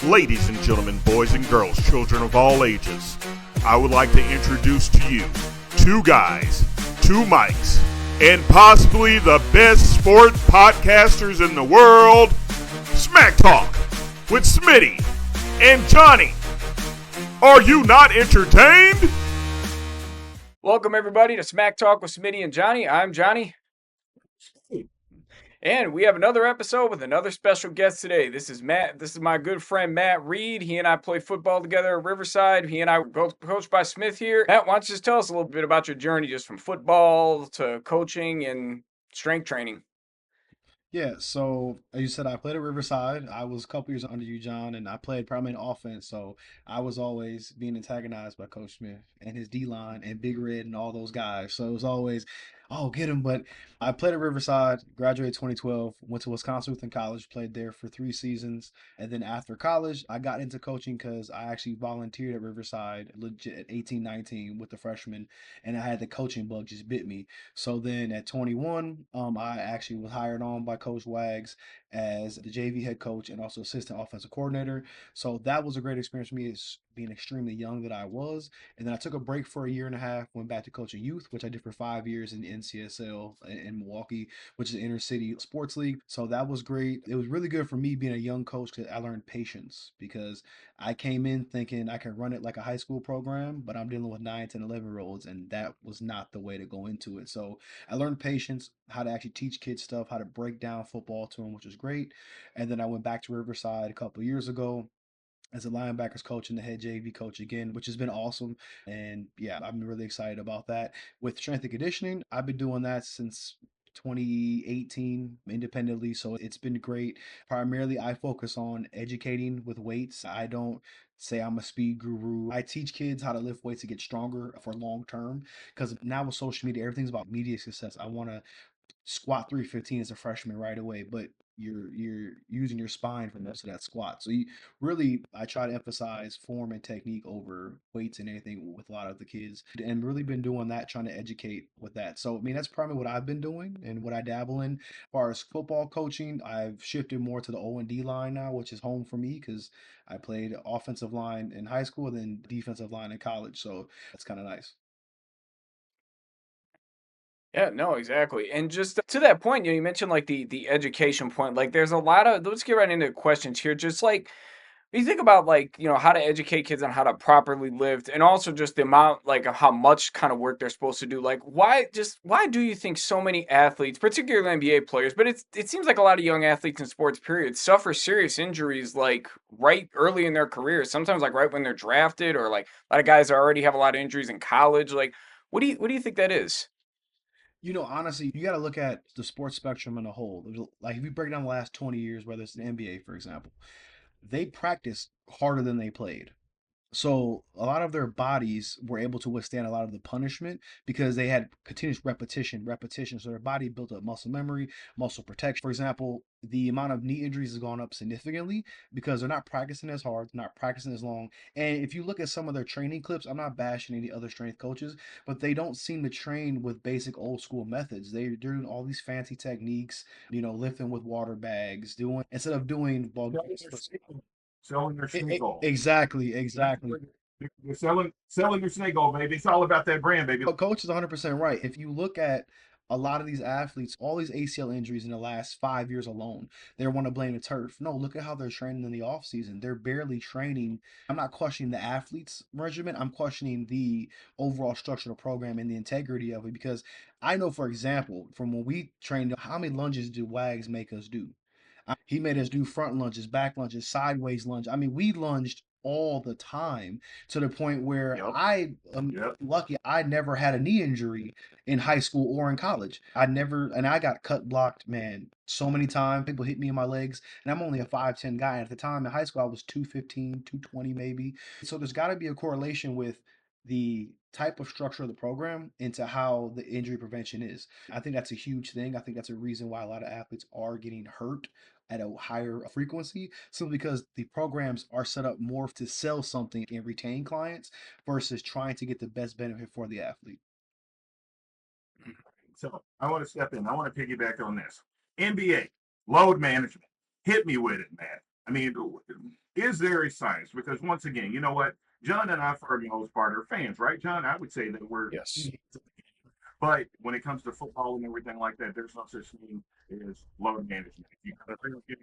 Ladies and gentlemen, boys and girls, children of all ages, I would like to introduce to you two guys, two mics, and possibly the best sport podcasters in the world, Smack Talk with Smitty and Johnny. Are you not entertained? Welcome, everybody, to Smack Talk with Smitty and Johnny. I'm Johnny. And we have another episode with another special guest today. This is Matt. This is my good friend, Matt Reed. He and I play football together at Riverside. He and I were both coached by Smith here. Matt, why don't you just tell us a little bit about your journey just from football to coaching and strength training? Yeah, so as you said, I played at Riverside. I was a couple years under you, John, and I played primarily offense. So I was always being antagonized by Coach Smith and his D line and Big Red and all those guys. So it was always, oh, get him. But I played at Riverside, graduated 2012, went to Wisconsin Lutheran College, played there for 3 seasons. And then after college, I got into coaching because I actually volunteered at Riverside legit at 18, 19 with the freshmen, and I had the coaching bug just bit me. So then at 21, I actually was hired on by Coach Wags as the JV head coach and also assistant offensive coordinator. So that was a great experience for me as being extremely young that I was. And then I took a break for a year and a half, went back to coaching youth, which I did for 5 years in the NCSL in Milwaukee, which is inner city sports league. So that was great. It was really good for me being a young coach because I learned patience because I came in thinking I can run it like a high school program, but I'm dealing with 9, 10, 11-year-olds, and that was not the way to go into it. So I learned patience, how to actually teach kids stuff, how to break down football to them, which was great. And then I went back to Riverside a couple of years ago as a linebackers coach and the head JV coach again, which has been awesome. And yeah, I'm really excited about that. With strength and conditioning, I've been doing that since 2018 independently. So it's been great. Primarily, I focus on educating with weights. I don't say I'm a speed guru. I teach kids how to lift weights to get stronger for long term because now with social media, everything's about media success. I want to squat 315 as a freshman right away, but you're using your spine for most of that squat. So you really, I try to emphasize form and technique over weights and anything with a lot of the kids, and really been doing that, trying to educate with that. So I mean, that's probably what I've been doing and what I dabble in. As far as football coaching, I've shifted more to the O&D line now, which is home for me because I played offensive line in high school and then defensive line in college. So that's kind of nice. Yeah, no, exactly. And just to that point, you mentioned like the education point. Like there's a lot of let's get right into questions here. Just like when you think about like, how to educate kids on how to properly live and also just the amount like of how much kind of work they're supposed to do. Like why do you think so many athletes, particularly NBA players, but it seems like a lot of young athletes in sports period suffer serious injuries like right early in their careers, sometimes like right when they're drafted or like a lot of guys already have a lot of injuries in college. Like what do you think that is? Honestly, you got to look at the sports spectrum in a whole. Like, if you break down the last 20 years, whether it's the NBA, for example, they practiced harder than they played. So a lot of their bodies were able to withstand a lot of the punishment because they had continuous repetition, repetition. So their body built up muscle memory, muscle protection. For example, the amount of knee injuries has gone up significantly because they're not practicing as hard, not practicing as long. And if you look at some of their training clips, I'm not bashing any other strength coaches, but they don't seem to train with basic old school methods. They're doing all these fancy techniques, lifting with water bags, doing instead of doing well, Selling their snake oil. exactly, exactly. They're selling their snake oil, baby. It's all about that brand, baby. But Coach is 100% right. If you look at a lot of these athletes, all these ACL injuries in the last 5 years alone, they want to blame the turf. No, look at how they're training in the offseason. They're barely training. I'm not questioning the athlete's regimen. I'm questioning the overall structure of the program and the integrity of it because I know, for example, from when we trained, how many lunges do Wags make us do? He made us do front lunges, back lunges, sideways lunge. I mean, we lunged all the time to the point where Yep. I am Yep. lucky I never had a knee injury in high school or in college. And I got cut blocked, man, so many times. People hit me in my legs, and I'm only a 5'10" guy. At the time in high school, I was 215, 220 maybe. So there's got to be a correlation with the type of structure of the program into how the injury prevention is. I think that's a huge thing. I think that's a reason why a lot of athletes are getting hurt at a higher frequency simply because the programs are set up more to sell something and retain clients versus trying to get the best benefit for the athlete. So I want to step in. I want to piggyback on this. NBA, load management. Hit me with it, man. I mean, is there a science? Because once again, you know what? John and I, for the most part, are fans, right, John? I would say that we're. Yes. But when it comes to football and everything like that, there's no such thing as load management. If you got a real good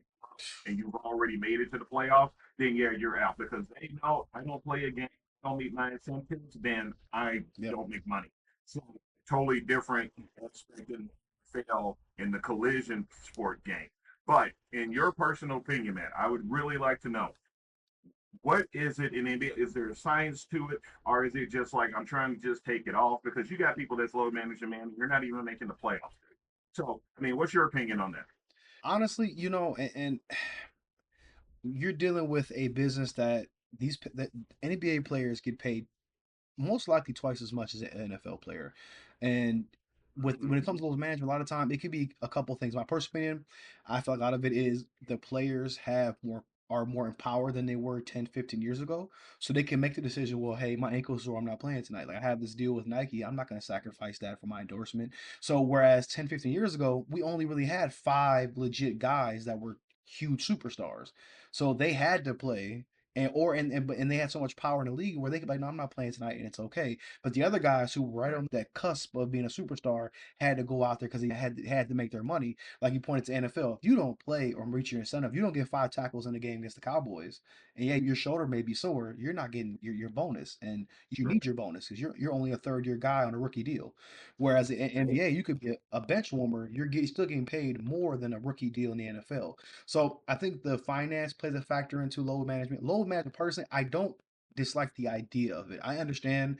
and you've already made it to the playoffs, then yeah, you're out because they know I don't play a game, don't meet my incentives, then I Yep. don't make money. So totally different aspect in fail in the collision sport game. But in your personal opinion, man, I would really like to know what is it in NBA? Is there a science to it, or is it just like I'm trying to just take it off? Because you got people that's load managing, man. You're not even making the playoffs. So, I mean, what's your opinion on that? Honestly, and you're dealing with a business that that NBA players get paid most likely twice as much as an NFL player. And when it comes to load management, a lot of time it could be a couple things. My personal opinion, I feel like a lot of it is the players are more empowered than they were 10, 15 years ago. So they can make the decision, well, hey, my ankle's sore, I'm not playing tonight. Like I have this deal with Nike, I'm not going to sacrifice that for my endorsement. So whereas 10, 15 years ago, we only really had five legit guys that were huge superstars. So they had to play and they had so much power in the league where they could be like, no, I'm not playing tonight, and it's okay. But the other guys who were right on that cusp of being a superstar had to go out there because they had to make their money. Like you pointed to NFL, if you don't play or reach your incentive, you don't get 5 tackles in the game against the Cowboys, and yeah, your shoulder may be sore, you're not getting your bonus, and you need your bonus because you're only a third year guy on a rookie deal. Whereas in NBA, you could be a bench warmer, still getting paid more than a rookie deal in the NFL. So I think the finance plays a factor into load management. Load management, personally, I don't dislike the idea of it. I understand,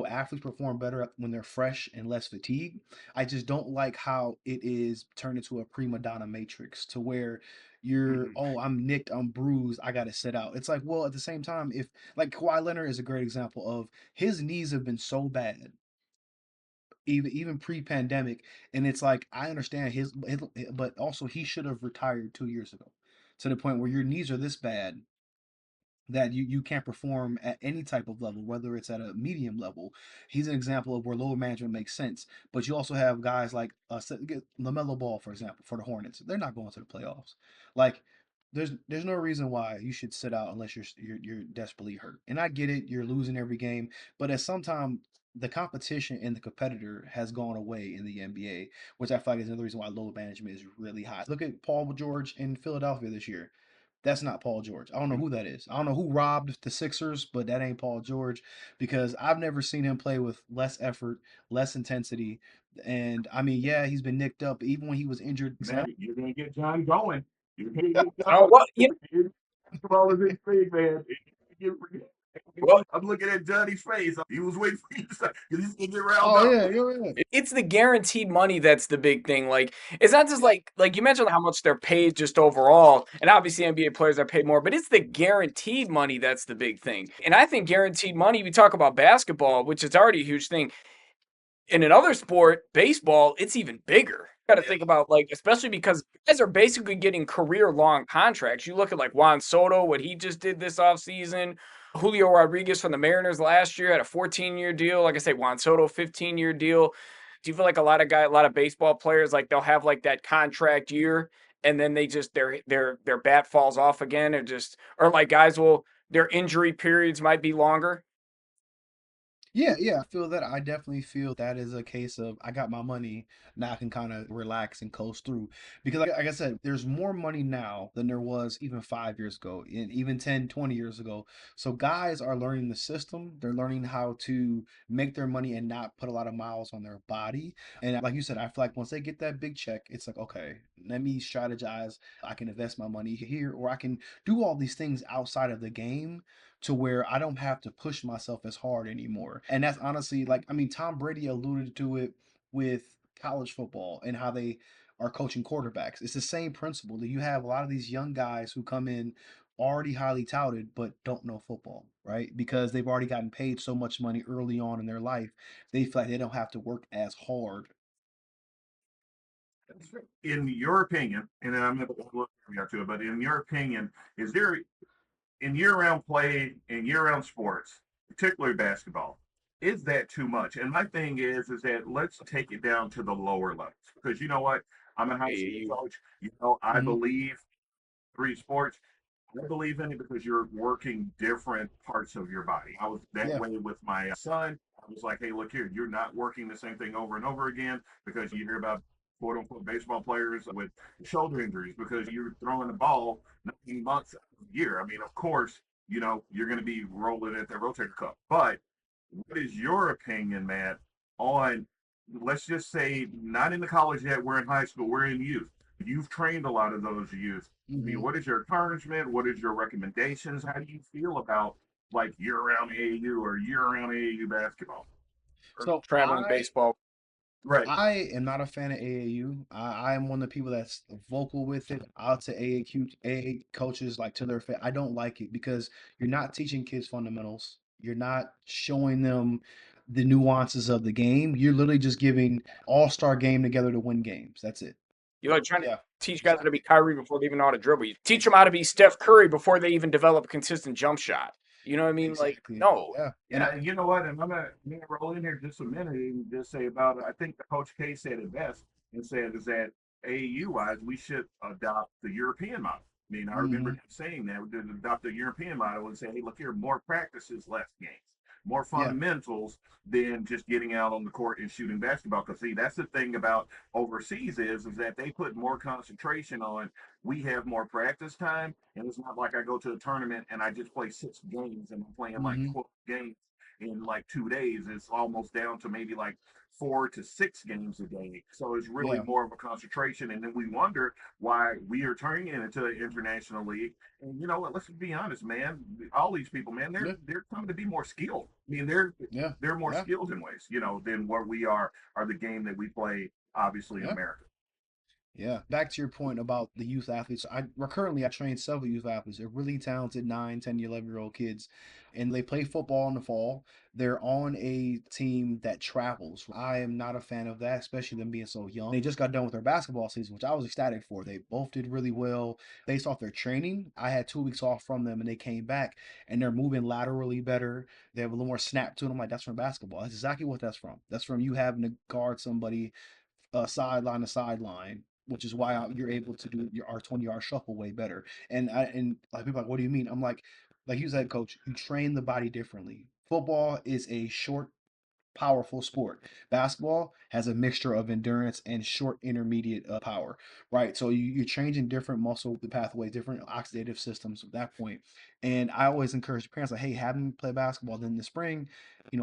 athletes perform better when they're fresh and less fatigued. I just don't like how it is turned into a prima donna matrix to where Mhm. oh, I'm nicked, I'm bruised, I got to sit out. It's like, well, at the same time, if like Kawhi Leonard is a great example of his knees have been so bad even pre-pandemic, and it's like I understand his but also he should have retired 2 years ago, to the point where your knees are this bad that you can't perform at any type of level, whether it's at a medium level. He's an example of where load management makes sense. But you also have guys like LaMelo Ball, for example, for the Hornets. They're not going to the playoffs. Like there's no reason why you should sit out unless you're desperately hurt. And I get it, you're losing every game, but at some time the competition and the competitor has gone away in the NBA, which I feel like is another reason why load management is really high. Look at Paul George in Philadelphia this year. That's not Paul George. I don't know who that is. I don't know who robbed the Sixers, but that ain't Paul George because I've never seen him play with less effort, less intensity. And I mean, yeah, he's been nicked up. Even when he was injured, Man, you're gonna get John going. You're gonna get John Oh well, going. Basketball is his thing, man. well, I'm looking at Johnny's face. He was waiting for you to say because he's gonna get riled oh up. yeah, yeah. it's the guaranteed money that's the big thing. Like it's not just like you mentioned how much they're paid just overall, and obviously NBA players are paid more, but it's the guaranteed money that's the big thing. And I think guaranteed money. We talk about basketball, which is already a huge thing. In another sport, baseball, it's even bigger. Got to think about like, especially because guys are basically getting career long contracts. You look at like Juan Soto, what he just did this offseason. Julio Rodriguez from the Mariners last year had a 14-year deal. Like I say, Juan Soto, 15-year deal. Do you feel like a lot of baseball players, like they'll have like that contract year and then they just their bat falls off again, or like guys will their injury periods might be longer? Yeah, yeah, I feel that. I definitely feel that is a case of I got my money, now I can kind of relax and coast through. Because like I said, there's more money now than there was even 5 years ago, and even 10, 20 years ago. So guys are learning the system. They're learning how to make their money and not put a lot of miles on their body. And like you said, I feel like once they get that big check, it's like, okay, let me strategize. I can invest my money here, or I can do all these things outside of the game to where I don't have to push myself as hard anymore. And that's honestly like, I mean, Tom Brady alluded to it with college football and how they are coaching quarterbacks. It's the same principle that you have a lot of these young guys who come in already highly touted but don't know football, right? Because they've already gotten paid so much money early on in their life, they feel like they don't have to work as hard. In your opinion, and then I'm going to look to it, but in your opinion, is there in year-round play and year-round sports, particularly basketball, is that too much? And my thing is that let's take it down to the lower levels because you know what? I'm a high school Hey, coach. I Mhm. believe three sports. I believe in it because you're working different parts of your body. I was that Yeah. way with my son. I was like, hey, look here, you're not working the same thing over and over again because you hear about quote unquote baseball players with shoulder injuries because you're throwing the ball 9 months out of the year. I mean, of course, you're going to be rolling at the rotator cuff. But what is your opinion, Matt, on, let's just say, not in the college yet, we're in high school, we're in youth. You've trained a lot of those youth. I mean, Hmm. what is your encouragement? What is your recommendations? How do you feel about like year-round AAU or year-round AAU basketball? Or So traveling baseball. Right. I am not a fan of AAU. I am one of the people that's vocal with it. Out to AA coaches like to their face. I don't like it because you're not teaching kids fundamentals. You're not showing them the nuances of the game. You're literally just giving all-star game together to win games. That's it. You're like trying to Yeah, teach guys how to exactly. be Kyrie before they even know how to dribble. You teach them how to be Steph Curry before they even develop a consistent jump shot. You know what I mean? Like, Exactly. no. Yeah. And Yeah, you know what? And I'm gonna roll in here just a minute and just say about it. I think the Coach K said it best and said is that AAU wise, we should adopt the European model. I mean, I remember hmm him saying that we did adopt the European model and say, hey, look here, more practices, less games, more yeah. fundamentals than just getting out on the court and shooting basketball. Because see, that's the thing about overseas is that they put more concentration on. We have more practice time, and it's not like I go to a tournament and I just play 6 games and I'm playing like hmm 12 games in like 2 days. It's almost down to maybe like 4 to 6 games a day. So it's really Yeah. more of a concentration. And then we wonder why we are turning it into an international league. And you know what? Let's be honest, man. All these people, man, Yeah. they're coming to be more skilled. I mean, Yeah. they're more Yeah. skilled in ways, than what we are the game that we play, obviously in Yeah. America. Yeah, back to your point about the youth athletes. I train several youth athletes. They're really talented 9, 10, 11-year-old kids, and they play football in the fall. They're on a team that travels. I am not a fan of that, especially them being so young. They just got done with their basketball season, which I was ecstatic for. They both did really well based off their training. I had 2 weeks off from them, and they came back and they're moving laterally better. They have a little more snap to them. I'm like, that's from basketball. That's exactly what that's from. That's from you having to guard somebody sideline to sideline, which is why you're able to do your our 20-yard shuffle way better. And like people are like, what do you mean? I'm like you said, coach, you train the body differently. Football is a short powerful sport. Basketball has a mixture of endurance and short intermediate power, right? So you're changing different muscle pathways, different oxidative systems at that point. And I always encourage parents like, hey, have them play basketball. Then in the spring,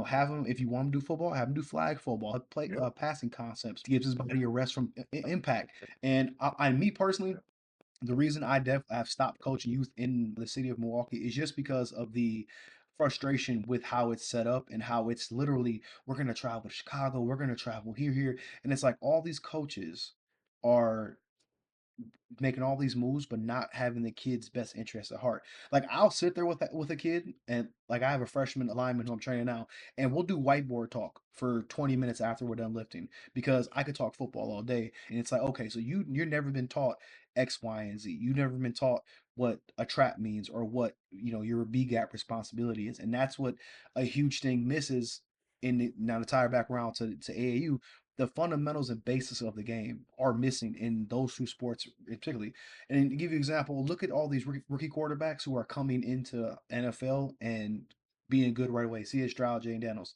have them if you want them to do football, have them do flag football, play Yep. passing concepts to give his body a rest from impact. And me personally, the reason I've stopped coaching youth in the city of Milwaukee is just because of the frustration with how it's set up and how it's literally we're going to travel to Chicago, we're going to travel here, and it's like all these coaches are making all these moves but not having the kid's best interest at heart. Like I'll sit there with a kid and like I have a freshman alignment who I'm training now and we'll do whiteboard talk for 20 minutes after we're done lifting because I could talk football all day and it's like okay, so you're never been taught X, Y, and Z. You've never been taught what a trap means or what your B gap responsibility is. And that's what a huge thing misses now to tie it back around to AAU, the fundamentals and basis of the game are missing in those two sports particularly. And to give you an example, look at all these rookie quarterbacks who are coming into NFL and being good right away. C.J. Stroud, Jay Daniels.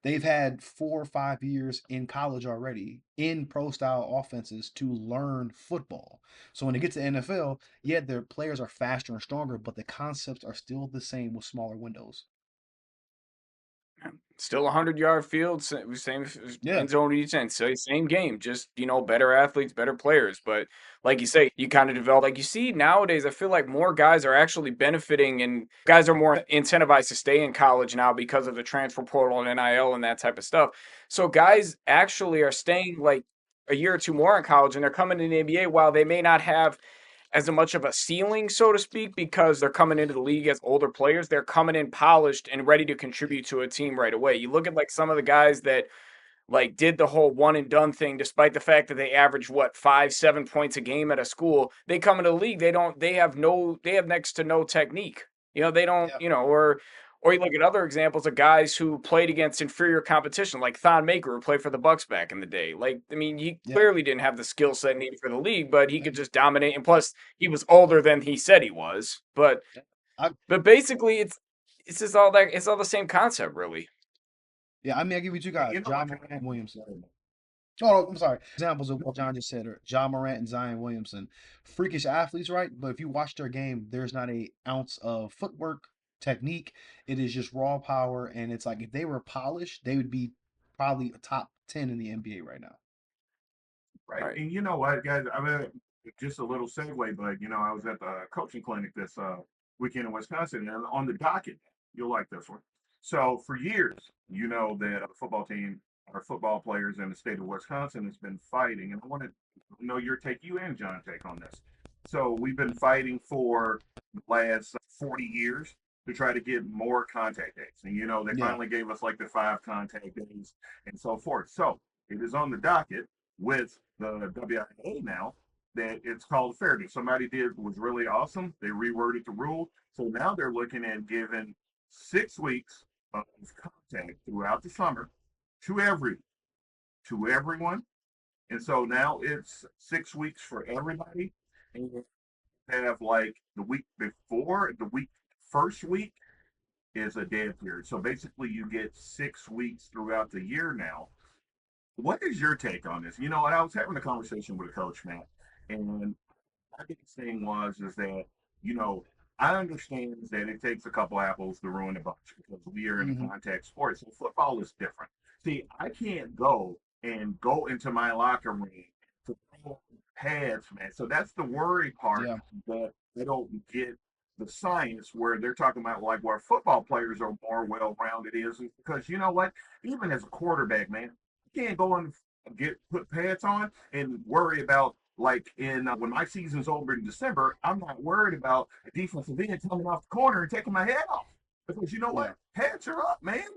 They've had 4 or 5 years in college already in pro style offenses to learn football. So when they get to NFL, yeah, their players are faster and stronger, but the concepts are still the same with smaller windows. Still 100-yard field, same Yeah. end zone each end, same game, just better athletes, better players. But like you say, you kind of develop. Like you see nowadays, I feel like more guys are actually benefiting, and guys are more incentivized to stay in college now because of the transfer portal and NIL and that type of stuff. So guys actually are staying like a year or two more in college, and they're coming to the NBA while they may not have as much of a ceiling, so to speak, because they're coming into the league as older players. They're coming in polished and ready to contribute to a team right away. You look at like some of the guys that like did the whole one and done thing, despite the fact that they average what 5, 7 points a game at a school. They come into the league, they have next to no technique. They don't, Yeah. Or you look at other examples of guys who played against inferior competition, like Thon Maker, who played for the Bucks back in the day. Like, I mean, he Yeah. clearly didn't have the skill set needed for the league, but he could just dominate. And plus, he was older than he said he was. But I, basically, it's just all that. It's all the same concept, really. yeah, I mean, I give you two guys, You know, John Morant and Williamson. Oh, I'm sorry. Examples of what John just said are John Morant and Zion Williamson. Freakish athletes, right? But if you watch their game, there's not a ounce of footwork, technique. It is just raw power. And it's like if they were polished, they would be probably a top 10 in the NBA right now. right. Right. And you know what, guys? I mean, just a little segue, but I was at the coaching clinic this weekend in Wisconsin, and on the docket, you'll like this one. So for years, you know that the football team, our football players in the state of Wisconsin, has been fighting, and I want to know your take, you and John take on this. So we've been fighting for the last 40 years to try to get more contact days, and they Yeah. finally gave us like the 5 contact days and so forth. So it is on the docket with the WIA now that it's called fairness. Somebody was really awesome. They reworded the rule. So now they're looking at giving 6 weeks of contact throughout the summer to everyone. And so now it's 6 weeks for everybody. And you have like the week before, first week is a dead period. So basically you get 6 weeks throughout the year now. What is your take on this? I was having a conversation with a coach, Matt, and my biggest thing is that, you know, I understand that it takes a couple apples to ruin a bunch because we are in a Hmm. contact sport. So football is different. See, I can't go into my locker room to throw on pads, man. So that's the worry part, Yeah. that they don't get the science where they're talking about like where football players are more well-rounded is because you know what? Even as a quarterback, man, you can't go and put pads on and worry about like in when my season's over in December. I'm not worried about a defensive end coming off the corner and taking my head off because you know Yeah. what? Pads are up, man.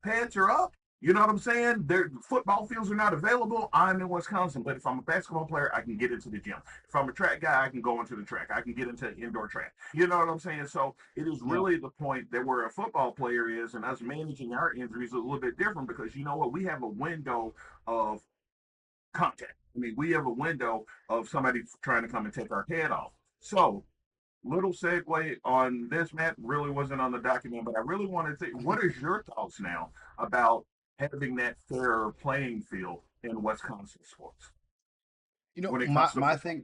Pads are up. You know what I'm saying? Their football fields are not available. I'm in Wisconsin, but if I'm a basketball player, I can get into the gym. If I'm a track guy, I can go into the track. I can get into indoor track. You know what I'm saying? So it is Yeah. really the point that where a football player is, and us managing our injuries is a little bit different because you know what? We have a window of contact. I mean, we have a window of somebody trying to come and take our head off. So little segue on this, Matt, really wasn't on the document, but I really wanted to. What is your thoughts now about having that fair playing field in Wisconsin sports when it My comes to my football? thing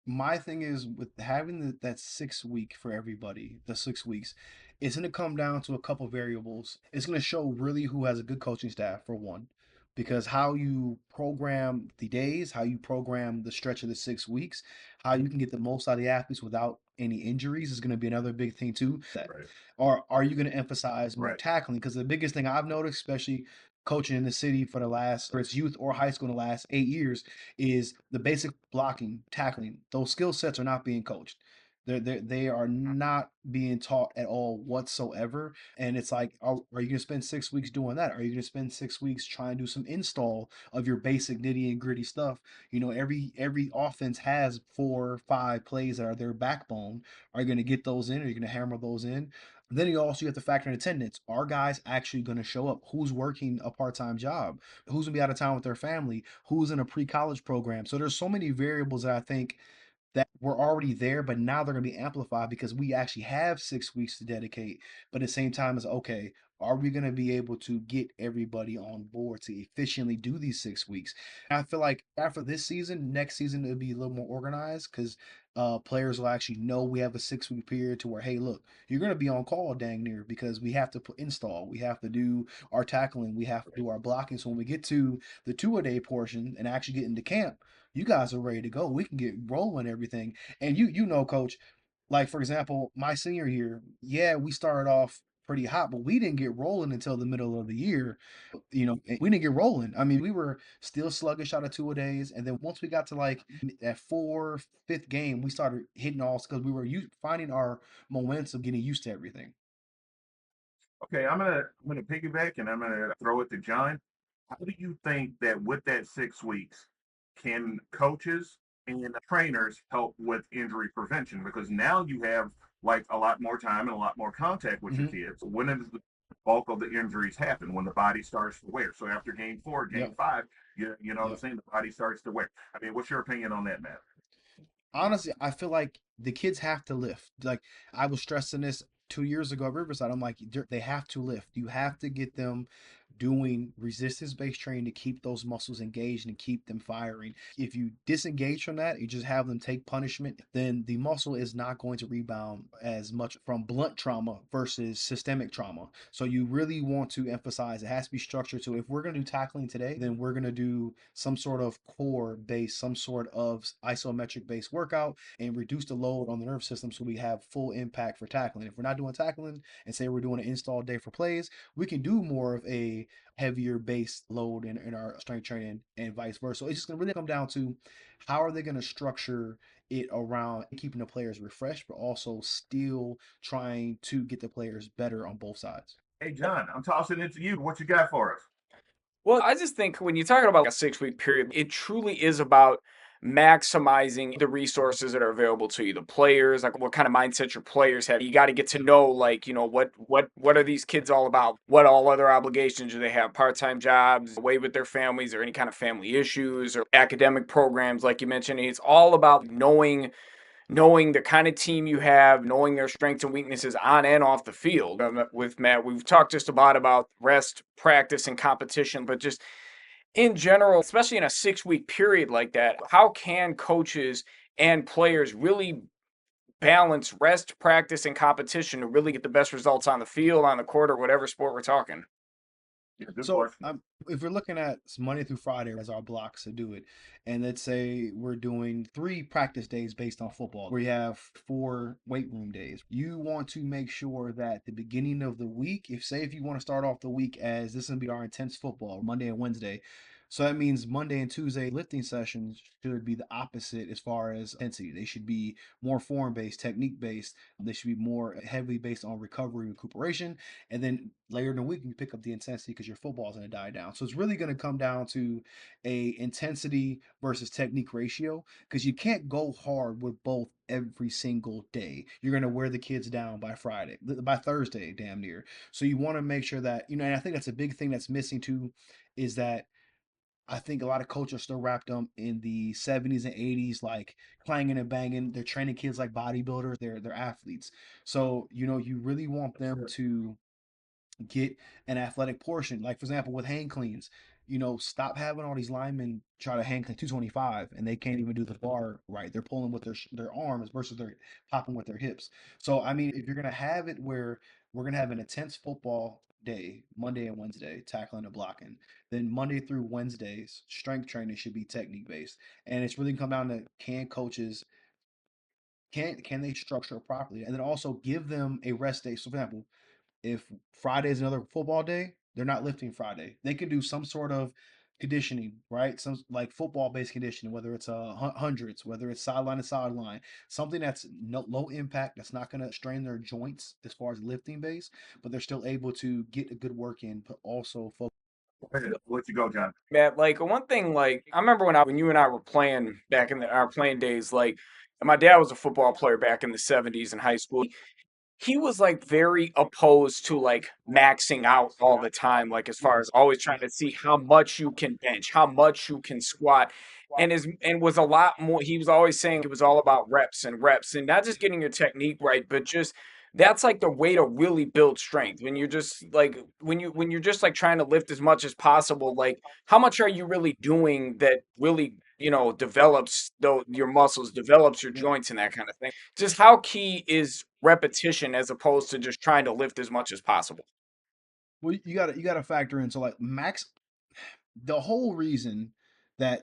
my thing is with having that 6 week for everybody, the 6 weeks, it's going to come down to a couple variables. It's going to show really who has a good coaching staff, for one, because how you program the days, how you program the stretch of the 6 weeks, how you can get the most out of the athletes without any injuries is going to be another big thing too. Right, Or are you going to emphasize more right, tackling? Because the biggest thing I've noticed, especially coaching in the city for the last, or it's youth or high school in the last 8 years, is the basic blocking, tackling. Those skill sets are not being coached. They are not being taught at all whatsoever. And it's like, are you going to spend 6 weeks doing that? Are you going to spend 6 weeks trying to do some install of your basic nitty and gritty stuff? Every offense has 4 or 5 plays that are their backbone. Are you going to get those in? Are you going to hammer those in? Then you have to factor in attendance. Are guys actually going to show up? Who's working a part-time job? Who's going to be out of town with their family? Who's in a pre-college program? So there's so many variables that I think that were already there, but now they're going to be amplified because we actually have 6 weeks to dedicate. But at the same time, it's okay. Are we going to be able to get everybody on board to efficiently do these 6 weeks? I feel like after this season, next season it'll be a little more organized because players will actually know we have a 6 week period to where, hey, look, you're going to be on call dang near because we have to install, we have to do our tackling, we have to right. do our blocking. So when we get to the 2-a-day portion and actually get into camp, you guys are ready to go. We can get rolling everything. And coach, like for example, my senior year, yeah, we started off pretty hot, but we didn't get rolling until the middle of the year. We didn't get rolling. I mean, we were still sluggish out of 2-a-days, and then once we got to like that fifth game, we started hitting all because we were finding our momentum, getting used to everything. Okay, I'm gonna piggyback and I'm gonna throw it to John. How do you think that with that 6 weeks, can coaches and trainers help with injury prevention? Because now you have like a lot more time and a lot more contact with your Hmm. kids. When does the bulk of the injuries happen? When the body starts to wear. So after game 4, game Yep. 5, you know what I'm Yep. saying? The body starts to wear. I mean, what's your opinion on that, Matt? Honestly, I feel like the kids have to lift. Like I was stressing this 2 years ago at Riverside. I'm like, they have to lift. You have to get them doing resistance-based training to keep those muscles engaged and keep them firing. If you disengage from that, you just have them take punishment, then the muscle is not going to rebound as much from blunt trauma versus systemic trauma. So you really want to emphasize it has to be structured. So if we're going to do tackling today, then we're going to do some sort of core based, some sort of isometric based workout and reduce the load on the nervous system so we have full impact for tackling. If we're not doing tackling and say we're doing an install day for plays, we can do more of a heavier base load in our strength training and vice versa. So it's just going to really come down to how are they going to structure it around keeping the players refreshed, but also still trying to get the players better on both sides. Hey, John, I'm tossing it to you. What you got for us? Well, I just think when you're talking about a 6 week period, it truly is about maximizing the resources that are available to you, the players, like what kind of mindset your players have. You got to get to know, like, what are these kids all about? What all other obligations do they have? Part-time jobs, away with their families, or any kind of family issues or academic programs, like you mentioned. It's all about knowing the kind of team you have, knowing their strengths and weaknesses on and off the field. With Matt, we've talked just about rest, practice, and competition, but just in general, especially in a 6 week period like that, how can coaches and players really balance rest, practice, and competition to really get the best results on the field, on the court, or whatever sport we're talking? Yeah, good So question. if we're looking at Monday through Friday as our blocks to do it, and let's say we're doing 3 practice days based on football, where you have 4 weight room days, you want to make sure that the beginning of the week, if you want to start off the week as this is going to be our intense football, Monday and Wednesday. So that means Monday and Tuesday lifting sessions should be the opposite as far as intensity. They should be more form based, technique based. They should be more heavily based on recovery and recuperation. And then later in the week, you pick up the intensity because your football is going to die down. So it's really going to come down to a intensity versus technique ratio because you can't go hard with both every single day. You're going to wear the kids down by Thursday, damn near. So you want to make sure that, and I think that's a big thing that's missing too, is that I think a lot of coaches are still wrapped up in the 70s and 80s, like clanging and banging. They're training kids like bodybuilders. They're athletes. So, you really want them Sure. to get an athletic portion. Like for example, with hang cleans, stop having all these linemen try to hang clean 225 and they can't even do the bar right. They're pulling with their arms versus they're popping with their hips. So I mean, if you're gonna have it where we're gonna have an intense football day, Monday and Wednesday, tackling and blocking, then Monday through Wednesdays, strength training should be technique based. And it's really come down to can coaches can they structure it properly and then also give them a rest day. So for example, if Friday is another football day, they're not lifting Friday. They can do some sort of conditioning, right? Some like football based conditioning, whether it's hundreds, whether it's sideline to sideline, something that's low impact, that's not going to strain their joints as far as lifting base, but they're still able to get a good work in, but also focus. Go ahead. I'll let you go, John. Matt, like one thing, like I remember when you and I were playing back in our playing days, like my dad was a football player back in the 70s in high school. He was like very opposed to like maxing out all the time, like as far as always trying to see how much you can bench, how much you can squat. And was a lot more, he was always saying it was all about reps and not just getting your technique right, but just that's like the way to really build strength. When you're just like when you're just like trying to lift as much as possible, like how much are you really doing that really, develops your muscles, develops your Yeah. joints and that kind of thing. Just how key is repetition as opposed to just trying to lift as much as possible? Well, you got to factor in. So like max, the whole reason that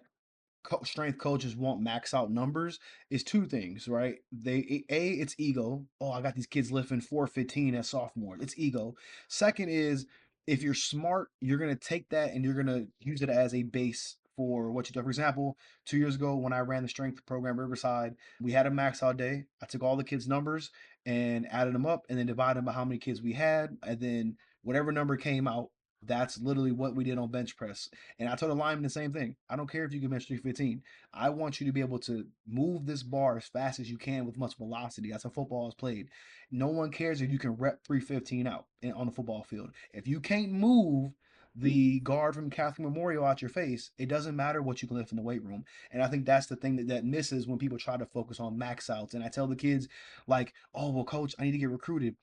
strength coaches want max out numbers is 2 things, right? It's ego. Oh, I got these kids lifting 415 as sophomores. It's ego. Second is if you're smart, you're gonna take that and you're gonna use it as a base for what you do. For example, 2 years ago when I ran the strength program Riverside, we had a max out day. I took all the kids' numbers and added them up and then divided them by how many kids we had, and then whatever number came out, That's literally what we did on bench press. And I told the lineman the same thing. I don't care if you can bench 315. I want you to be able to move this bar as fast as you can with much velocity. That's how football is played. No one cares if you can rep 315 out on the football field. If you can't move the guard from Catholic Memorial out your face, it doesn't matter what you can lift in the weight room. And I think that's the thing that misses when people try to focus on max outs. And I tell the kids, like, oh, well, coach, I need to get recruited.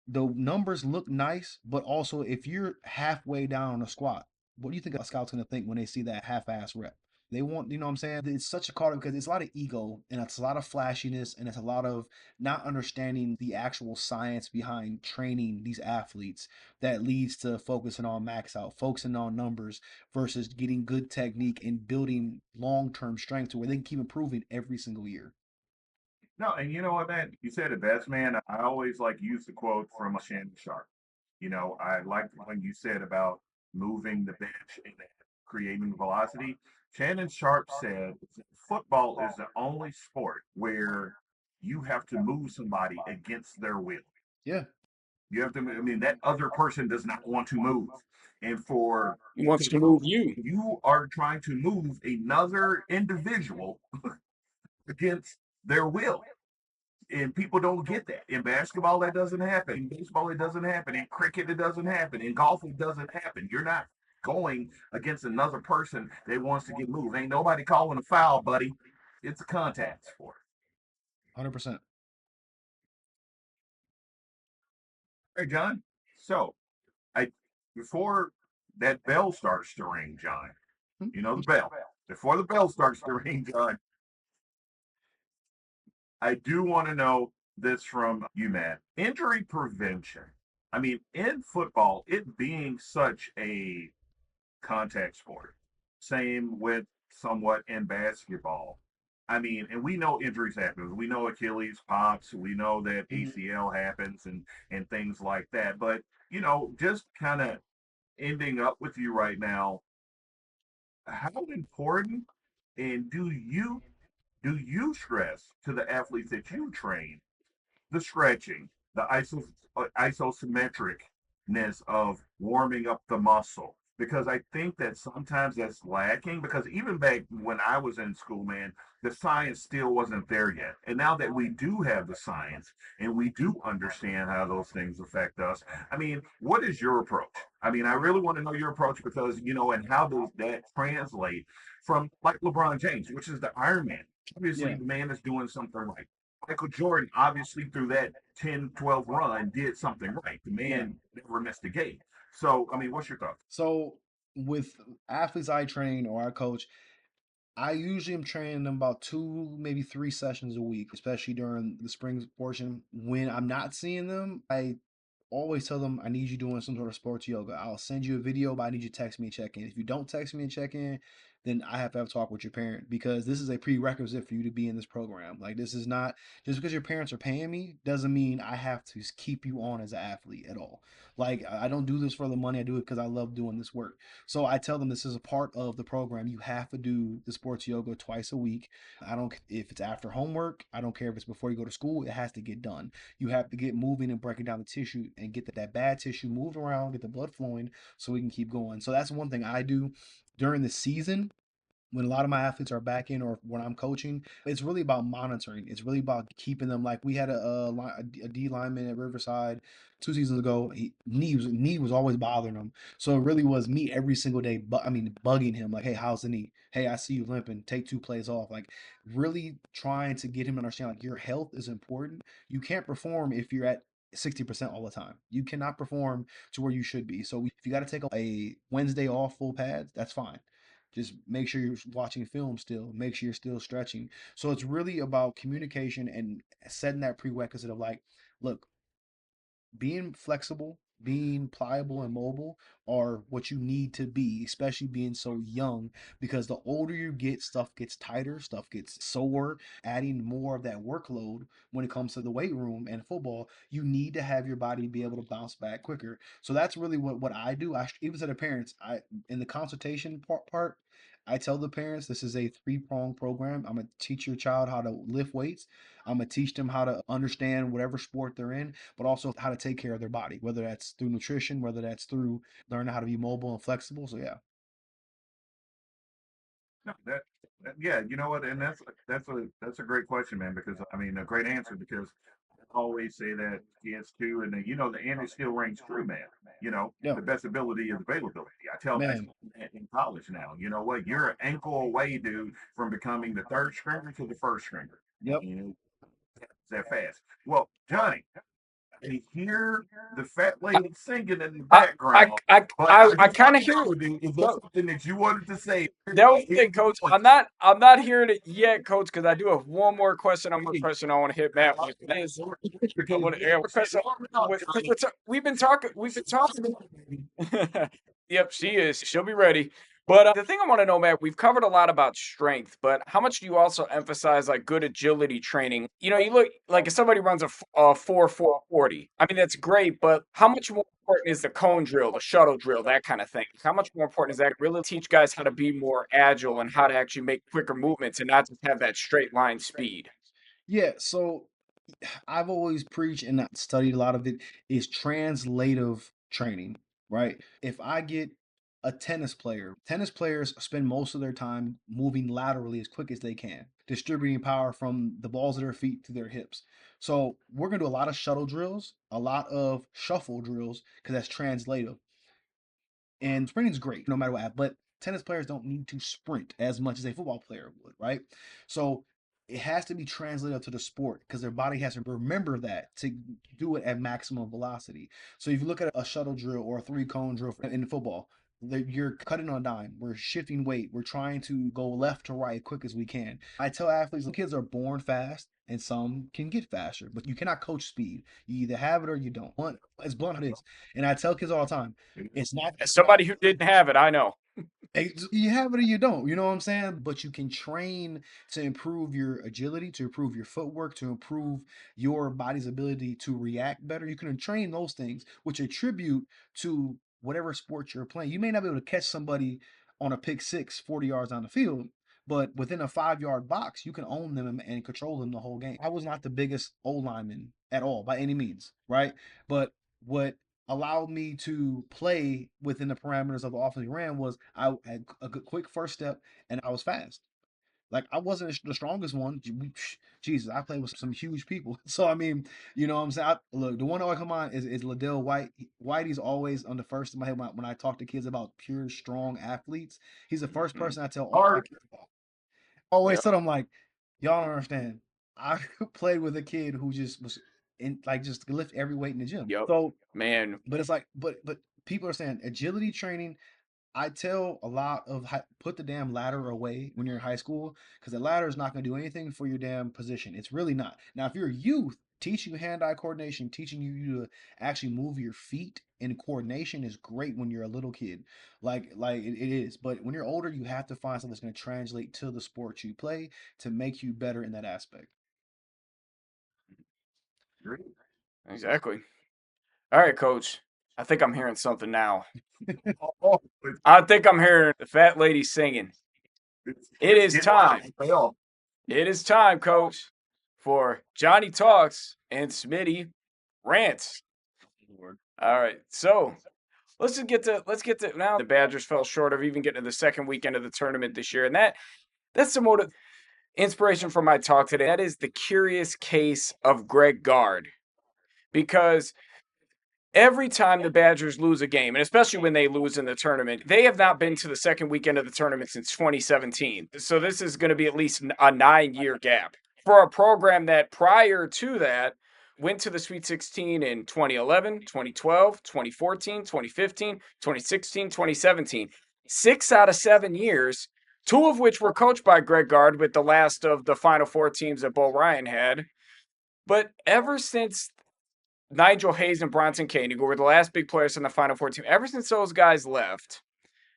The numbers look nice, but also if you're halfway down on a squat, what do you think a scout's gonna think when they see that half-ass rep? They want, you know what I'm saying? It's such a call because it's a lot of ego and it's a lot of flashiness and it's a lot of not understanding the actual science behind training these athletes that leads to focusing on max out, focusing on numbers versus getting good technique and building long-term strength to where they can keep improving every single year. No, and you know what, man? You said it best, man. I always like use the quote from Shannon Sharp. I liked when you said about moving the bench and creating velocity. Shannon Sharp said football is the only sport where you have to move somebody against their will. Yeah. You have to, I mean, that other person does not want to move. And for He wants to move you. you are trying to move another individual against their will. And people don't get that. In basketball, that doesn't happen. In baseball, it doesn't happen. In cricket, it doesn't happen. In golf, it doesn't happen. You're not going against another person that wants to get moved. Ain't nobody calling a foul, buddy. It's a contact sport. 100%. Hey, John. So, I before that bell starts to ring, John. You know the bell. Before the bell starts to ring, John, I do want to know this from you, Matt. Injury prevention. I mean, in football, it being such a contact sport, same with somewhat in basketball. I mean, and we know injuries happen. We know Achilles pops. We know that ACL happens and things like that. But just kind of ending up with you right now. How important and do you stress to the athletes that you train the stretching, the isometricness of warming up the muscle. Because I think that sometimes that's lacking. Because even back when I was in school, man, the science still wasn't there yet. And now that we do have the science and we do understand how those things affect us, I mean, what is your approach? I mean, I really want to know your approach because, and how does that translate from like LeBron James, which is the Iron Man? Obviously, Yeah. the man is doing something right. Michael Jordan, obviously, through that 10-12 run, did something right. The man never missed a game. So, I mean, what's your thoughts? So with athletes I train or I coach, I usually am training them about 2, maybe 3 sessions a week, especially during the spring portion. When I'm not seeing them, I always tell them I need you doing some sort of sports yoga. I'll send you a video, but I need you to text me and check in. If you don't text me and check in, then I have to have a talk with your parent because this is a prerequisite for you to be in this program. Like this is not just because your parents are paying me doesn't mean I have to keep you on as an athlete at all. Like I don't do this for the money. I do it because I love doing this work. So I tell them this is a part of the program. You have to do the sports yoga twice a week. I don't if it's after homework. I don't care if it's before you go to school. It has to get done. You have to get moving and breaking down the tissue and get that bad tissue moved around, get the blood flowing so we can keep going. So that's one thing I do during the season when a lot of my athletes are back in or when I'm coaching, it's really about monitoring. It's really about keeping them. Like we had a D lineman at Riverside 2 seasons ago. Knee was always bothering him, so it really was me every single day. But I mean, bugging him like, "Hey, how's the knee? Hey, I see you limping. Take 2 plays off." Like really trying to get him to understand like your health is important. You can't perform if you're at 60% all the time. You cannot perform to where you should be. So if you got to take a Wednesday off full pads, that's fine. Just make sure you're watching film still. Make sure you're still stretching. So it's really about communication and setting that prerequisite of like, look, being flexible, being pliable and mobile are what you need to be, especially being so young, because the older you get, stuff gets tighter, stuff gets sore, adding more of that workload when it comes to the weight room and football, you need to have your body be able to bounce back quicker. So that's really what I do. I even to the parents, I in the consultation part, I tell the parents this is a three-pronged program. I'm gonna teach your child how to lift weights. I'm gonna teach them how to understand whatever sport they're in, but also how to take care of their body, whether that's through nutrition, whether that's through learning how to be mobile and flexible. So yeah. No, yeah, you know what, and that's a great question, man. Because I mean, a great answer. Because I always say that kids too, and the end is still rings true, man. Yeah. The best ability is availability. I tell that Man. in college now. You know what? You're an ankle away, dude, from becoming the third stringer to the first stringer. Yep. It's that fast. Well, Johnny, I hear the fat lady singing in the background. I kind of hear it. Is that something that you wanted to say? that was it, Coach. I'm not hearing it yet, Coach, because I do have one more question. I want to hit Matt with. We've been talking. Yep, she is. She'll be ready. But the thing I want to know, Matt, we've covered a lot about strength, but how much do you also emphasize like good agility training? You look like if somebody runs a 4.40. I mean, that's great, but how much more important is the cone drill, the shuttle drill, that kind of thing? How much more important is that really teach guys how to be more agile and how to actually make quicker movements and not just have that straight line speed? Yeah, so I've always preached and I studied a lot of it is translative training, right? If I get a tennis players spend most of their time moving laterally as quick as they can, distributing power from the balls of their feet to their hips. So we're gonna do a lot of shuttle drills, a lot of shuffle drills, because that's translative. And sprinting's great no matter what, but tennis players don't need to sprint as much as a football player would, right? So it has to be translated to the sport because their body has to remember that to do it at maximum velocity. So if you look at a shuttle drill or a three-cone drill in football, you're cutting on a dime. We're shifting weight. We're trying to go left to right quick as we can. I tell athletes, the kids are born fast and some can get faster, but you cannot coach speed. You either have it or you don't. As blunt as it is. And I tell kids all the time, it's not As somebody who didn't have it, I know. you have it or you don't, you know what I'm saying? But you can train to improve your agility, to improve your footwork, to improve your body's ability to react better. You can train those things, which attribute to whatever sport you're playing. You may not be able to catch somebody on a pick six, 40 yards on the field, but within a 5 yard box, you can own them and control them the whole game. I was not the biggest O lineman at all by any means, right? But what allowed me to play within the parameters of the offensive ran was I had a good quick first step and I was fast. Like I wasn't the strongest one. Jesus, I played with some huge people. So I mean, you know what I'm saying? Look, the one that I come on is Liddell White. Whitey's always on the first in my head when I talk to kids about pure strong athletes. He's the first person I tell all my kids about. Always Yep. tell them like, y'all don't understand. I played with a kid who just was in like just lift every weight in the gym. Yep. So Man, but it's like, but people are saying agility training. I tell a lot of put the damn ladder away when you're in high school because the ladder is not going to do anything for your damn position. It's really not. Now, if you're a youth, teaching you hand-eye coordination, teaching you to actually move your feet in coordination is great when you're a little kid, like it is. But when you're older, you have to find something that's going to translate to the sport you play to make you better in that aspect. exactly. All right, Coach. I think I'm hearing something now. Oh, I think I'm hearing the fat lady singing. It is time. It is time, Coach, for Johnny Talks and Smitty Rants. All right, so let's get to now. The Badgers fell short of even getting to the second weekend of the tournament this year, and that's the inspiration for my talk today. That is the curious case of Greg Gard, because every time the Badgers lose a game, and especially when they lose in the tournament, they have not been to the second weekend of the tournament since 2017. So this is going to be at least a 9-year gap for a program that prior to that went to the Sweet 16 in 2011, 2012, 2014, 2015, 2016, 2017. 6 out of 7 years, 2 of which were coached by Greg Gard, with the last of the Final Four teams that Bo Ryan had. But ever since Nigel Hayes and Bronson Koenig, who were the last big players in the Final Four team, ever since those guys left,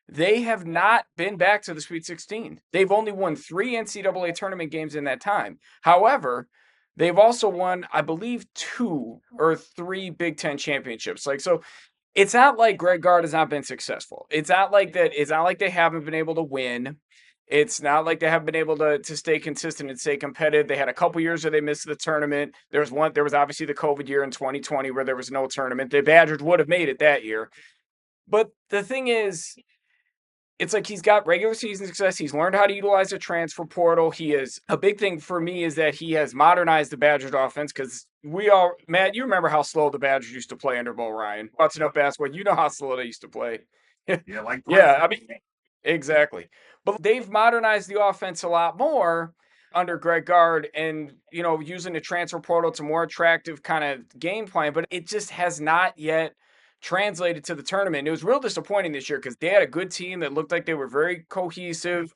they have not been back to the Sweet 16. They've only won 3 NCAA tournament games in that time. However, they've also won, I believe, 2 or 3 Big Ten championships. So It's not like Greg Gard has not been successful. It's not like that. It's not like they haven't been able to win. It's not like they haven't been able to stay consistent and stay competitive. They had a couple years where they missed the tournament. There was obviously the COVID year in 2020 where there was no tournament. The Badgers would have made it that year. But the thing is, it's like he's got regular season success. He's learned how to utilize the transfer portal. He is a big thing for me is that he has modernized the Badgers offense because Matt, you remember how slow the Badgers used to play under Bo Ryan. Watch enough basketball, you know how slow they used to play. Yeah, like Yeah, I mean, exactly. But they've modernized the offense a lot more under Greg Gard and, using the transfer portal to more attractive kind of game plan, but it just has not yet translated to the tournament. It was real disappointing this year because they had a good team that looked like they were very cohesive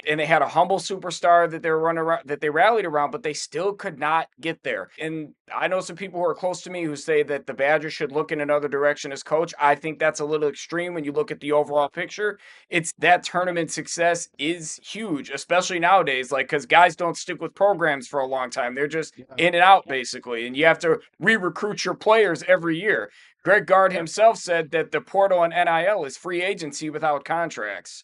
and they had a humble superstar that they were running around, that they rallied around, but they still could not get there. And I know some people who are close to me who say that the Badgers should look in another direction as coach. I think that's a little extreme when you look at the overall picture. It's that tournament success is huge, especially nowadays, like because guys don't stick with programs for a long time. They're just in and out basically, and you have to re-recruit your players every year. Greg Gard himself said that the portal and NIL is free agency without contracts.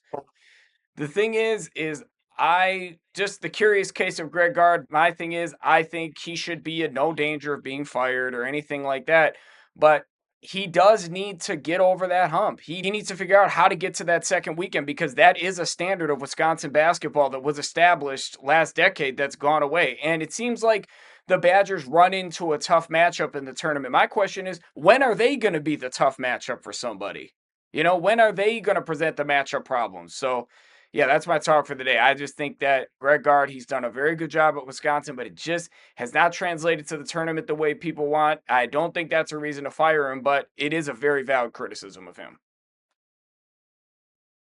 The thing is the curious case of Greg Gard. My thing is, I think he should be in no danger of being fired or anything like that. But he does need to get over that hump. He needs to figure out how to get to that second weekend because that is a standard of Wisconsin basketball that was established last decade that's gone away. And it seems like the Badgers run into a tough matchup in the tournament. My question is, when are they going to be the tough matchup for somebody? When are they going to present the matchup problems? So, yeah, that's my talk for the day. I just think that Greg Gard, he's done a very good job at Wisconsin, but it just has not translated to the tournament the way people want. I don't think that's a reason to fire him, but it is a very valid criticism of him.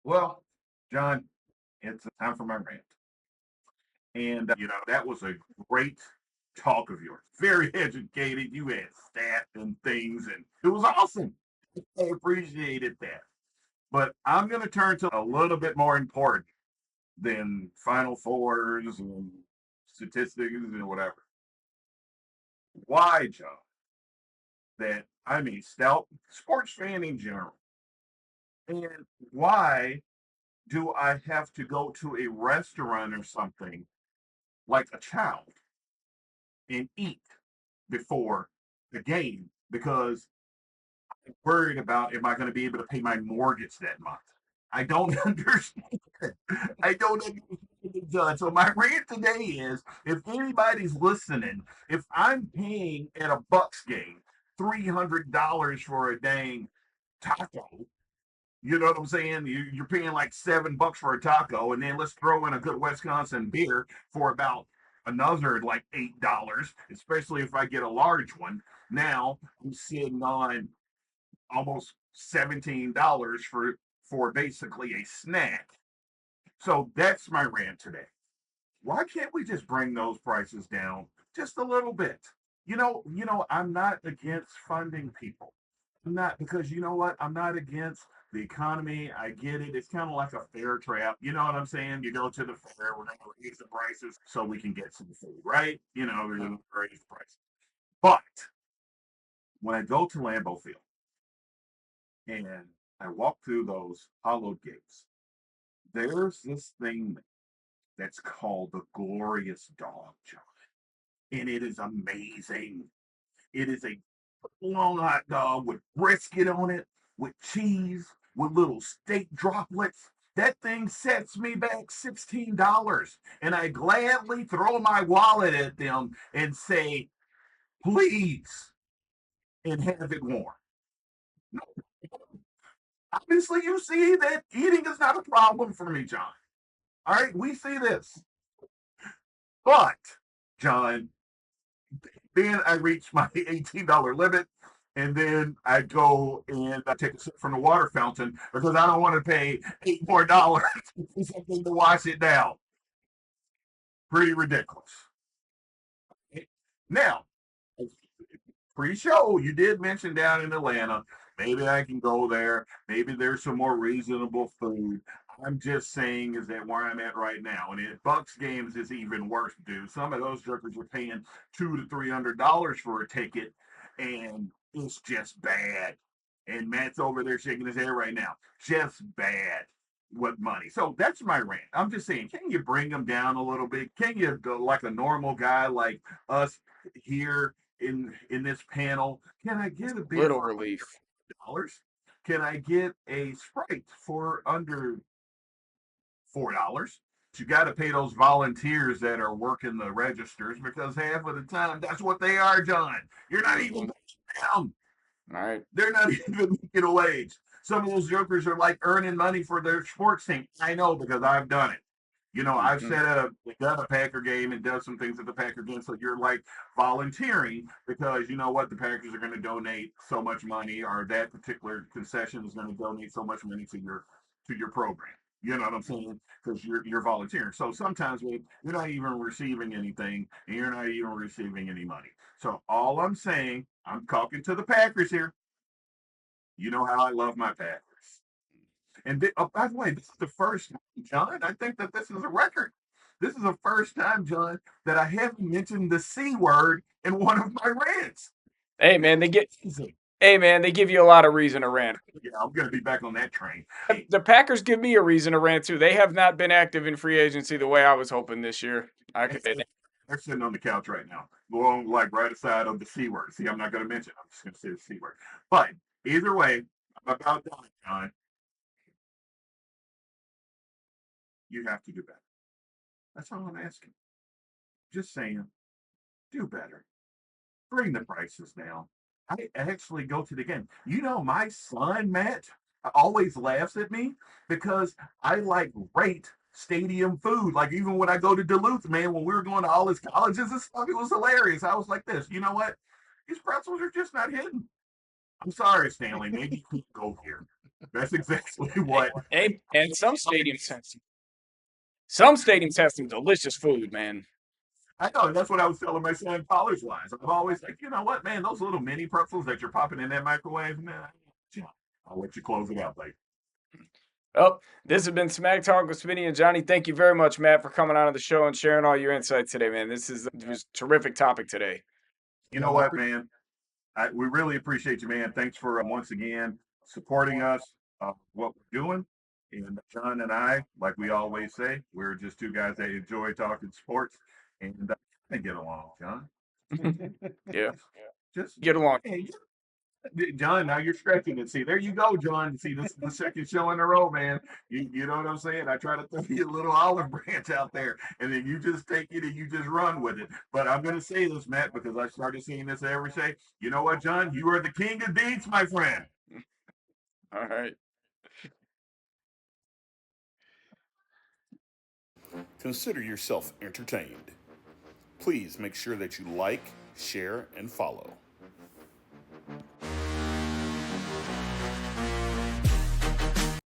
Well, John, it's time for my rant. And, that was a great talk of yours. Very educated. You had stats and things, and it was awesome. I appreciated that. But I'm going to turn to a little bit more important than Final Fours and statistics and whatever. Why, John? Stout sports fan in general. And why do I have to go to a restaurant or something like a child and eat before the game because I'm worried about am I going to be able to pay my mortgage that month? I don't understand. I don't understand it, John. So my rant today is if anybody's listening, if I'm paying at a Bucks game $300 for a dang taco, you know what I'm saying? You're paying like $7 for a taco, and then let's throw in a good Wisconsin beer for about another like $8, especially if I get a large one. Now I'm sitting on almost $17 for basically a snack. So that's my rant today. Why can't we just bring those prices down just a little bit? I'm not against funding people. I'm not because you know what? I'm not against the economy. I get it. It's kind of like a fair trap. You know what I'm saying? You go to the fair, we're going to raise the prices so we can get some food, right? We're going to raise the price. But when I go to Lambeau Field and I walk through those hollowed gates, there's this thing that's called the Glorious Dog, John. And it is amazing. It is a long hot dog with brisket on it, with cheese, with little steak droplets. That thing sets me back $16. And I gladly throw my wallet at them and say, please, and have it warm. Obviously, you see that eating is not a problem for me, John. All right, we see this. But, John, then I reach my $18 limit, and then I go and I take a sip from the water fountain because I don't want to pay $8 more for something to wash it down. Pretty ridiculous. Now, pre-show, you did mention down in Atlanta. Maybe I can go there. Maybe there's some more reasonable food. I'm just saying is that where I'm at right now, and at Bucks games is even worse, dude. Some of those jokers are paying $200 to $300 for a ticket, and it's just bad. And Matt's over there shaking his head right now. Just bad with money. So that's my rant. I'm just saying, can you bring them down a little bit? Can you go like a normal guy like us here in this panel? Can I get a beer Little for relief. $100? Can I get a Sprite for under $4? You got to pay those volunteers that are working the registers because half of the time that's what they are, John. You're not even paying them. All right. They're not even making a wage. Some of those jokers are like earning money for their sports team. I know because I've done it. You know, I've done a Packer game and done some things at the Packer game. So you're like volunteering because you know what, the Packers are going to donate so much money, or that particular concession is going to donate so much money to your program. You know what I'm saying? Because you're volunteering. So sometimes you're not even receiving anything, and you're not even receiving any money. So all I'm saying, I'm talking to the Packers here. You know how I love my Packers. And by the way, this is the first time, John. I think that this is a record. This is the first time, John, that I haven't mentioned the C word in one of my rants. Hey man, they give you a lot of reason to rant. Yeah, I'm gonna be back on that train. The Packers give me a reason to rant too. They have not been active in free agency the way I was hoping this year. I could say that. They're sitting on the couch right now, going like right aside of the C word. See, I'm not gonna mention it. I'm just gonna say the C word. But either way, I'm about done, John. You have to do better. That's all I'm asking. Just saying, do better. Bring the prices down. I actually go to the game. You know, my son, Matt, always laughs at me because I like rate stadium food. Like even when I go to Duluth, man, when we were going to all his colleges and stuff, it was hilarious. I was like this, you know what? These pretzels are just not hidden. I'm sorry, Stanley. Maybe you can't go here. That's exactly what. Hey, and some stadiums have some delicious food, man. I know, and that's what I was telling my son college-wise. I'm always like, you know what, man, those little mini pretzels that you're popping in that microwave, man, I'll let you close it out later. Oh, this has been Smack Talk with Smitty and Johnny. Thank you very much, Matt, for coming on the show and sharing all your insights today, man. It was a terrific topic today. You know what, man? We really appreciate you, man. Thanks for once again supporting us, what we're doing. And John and I, like we always say, we're just two guys that enjoy talking sports and get along, John. Yeah. Just get along. Hey, John, now you're stretching it. See, there you go, John. See, this is the second show in a row, man. You know what I'm saying? I try to throw you a little olive branch out there, and then you just take it and you just run with it. But I'm going to say this, Matt, because I started seeing this every day. You know what, John? You are the king of beats, my friend. All right. Consider yourself entertained. Please make sure that you like, share, and follow.